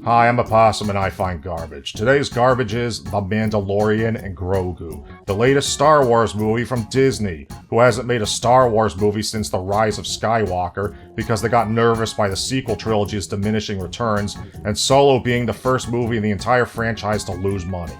Hi, I'm a Possum and I find garbage. Today's garbage is The Mandalorian and Grogu, the latest Star Wars movie from Disney, who hasn't made a Star Wars movie since The Rise of Skywalker because they got nervous by the sequel trilogy's diminishing returns, and Solo being the first movie in the entire franchise to lose money.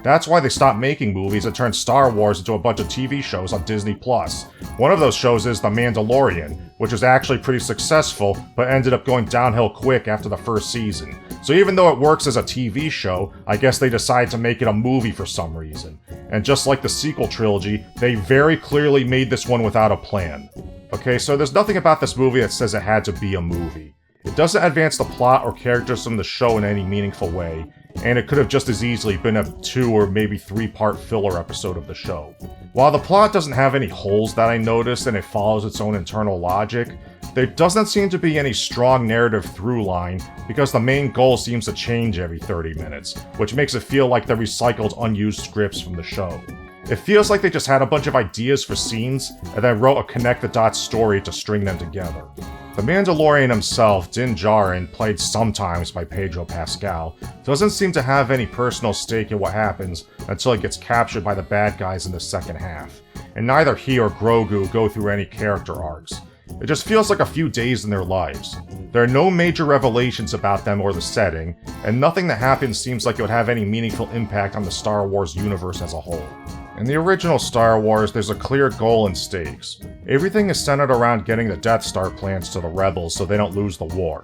That's why they stopped making movies and turned Star Wars into a bunch of TV shows on Disney+. One of those shows is The Mandalorian, which was actually pretty successful, but ended up going downhill quick after the first season. So even though it works as a TV show, I guess they decided to make it a movie for some reason. And just like the sequel trilogy, they very clearly made this one without a plan. Okay, so there's nothing about this movie that says it had to be a movie. It doesn't advance the plot or characters from the show in any meaningful way, and it could have just as easily been a 2 or maybe 3-part filler episode of the show. While the plot doesn't have any holes that I noticed and it follows its own internal logic, there doesn't seem to be any strong narrative through line because the main goal seems to change every 30 minutes, which makes it feel like they recycled unused scripts from the show. It feels like they just had a bunch of ideas for scenes and then wrote a connect-the-dots story to string them together. The Mandalorian himself, Din Djarin, played sometimes by Pedro Pascal, doesn't seem to have any personal stake in what happens until he gets captured by the bad guys in the second half, and neither he or Grogu go through any character arcs. It just feels like a few days in their lives. There are no major revelations about them or the setting, and nothing that happens seems like it would have any meaningful impact on the Star Wars universe as a whole. In the original Star Wars, there's a clear goal and stakes. Everything is centered around getting the Death Star plans to the rebels so they don't lose the war.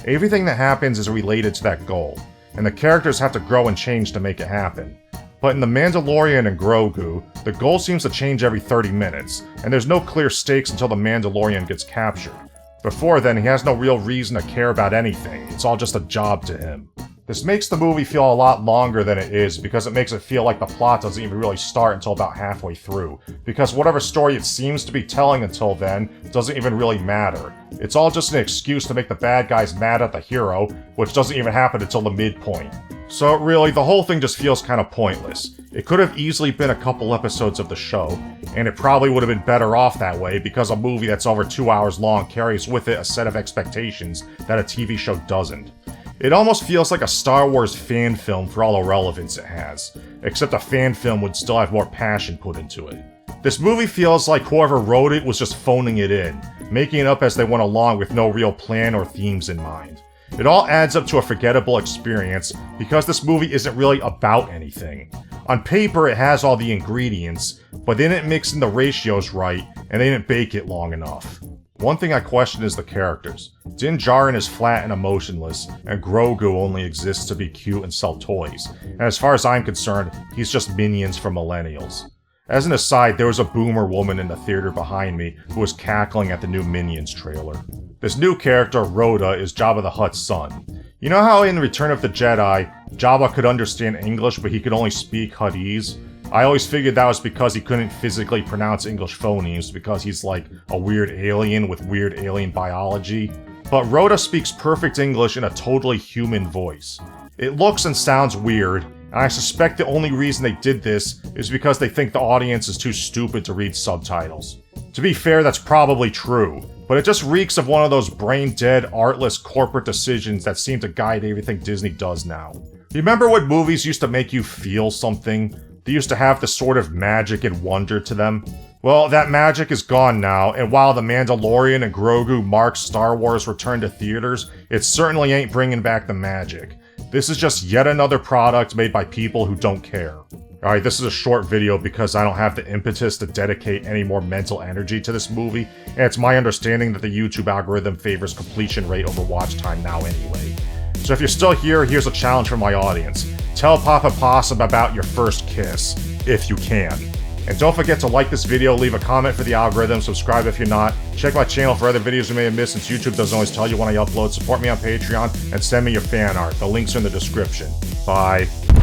Everything that happens is related to that goal, and the characters have to grow and change to make it happen. But in The Mandalorian and Grogu, the goal seems to change every 30 minutes, and there's no clear stakes until the Mandalorian gets captured. Before then, he has no real reason to care about anything, it's all just a job to him. This makes the movie feel a lot longer than it is because it makes it feel like the plot doesn't even really start until about halfway through, because whatever story it seems to be telling until then doesn't even really matter. It's all just an excuse to make the bad guys mad at the hero, which doesn't even happen until the midpoint. So really, the whole thing just feels kind of pointless. It could have easily been a couple episodes of the show, and it probably would have been better off that way because a movie that's over 2 hours long carries with it a set of expectations that a TV show doesn't. It almost feels like a Star Wars fan film for all the relevance it has, except a fan film would still have more passion put into it. This movie feels like whoever wrote it was just phoning it in, making it up as they went along with no real plan or themes in mind. It all adds up to a forgettable experience because this movie isn't really about anything. On paper it has all the ingredients, but they didn't mix in the ratios right and they didn't bake it long enough. One thing I question is the characters. Din Djarin is flat and emotionless, and Grogu only exists to be cute and sell toys, and as far as I'm concerned, he's just minions for millennials. As an aside, there was a boomer woman in the theater behind me who was cackling at the new Minions trailer. This new character, Rhoda, is Jabba the Hutt's son. You know how in Return of the Jedi, Jabba could understand English but he could only speak Huttese? I always figured that was because he couldn't physically pronounce English phonemes because he's like a weird alien with weird alien biology. But Rhoda speaks perfect English in a totally human voice. It looks and sounds weird, and I suspect the only reason they did this is because they think the audience is too stupid to read subtitles. To be fair, that's probably true, but it just reeks of one of those brain-dead, artless corporate decisions that seem to guide everything Disney does now. Remember when movies used to make you feel something? They used to have this sort of magic and wonder to them. Well, that magic is gone now, and while The Mandalorian and Grogu mark Star Wars' return to theaters, it certainly ain't bringing back the magic. This is just yet another product made by people who don't care. Alright, this is a short video because I don't have the impetus to dedicate any more mental energy to this movie, and it's my understanding that the YouTube algorithm favors completion rate over watch time now anyway. So if you're still here, here's a challenge from my audience. Tell Papa Possum about your first kiss, if you can. And don't forget to like this video, leave a comment for the algorithm, subscribe if you're not, check my channel for other videos you may have missed since YouTube doesn't always tell you when I upload, support me on Patreon, and send me your fan art. The links are in the description. Bye.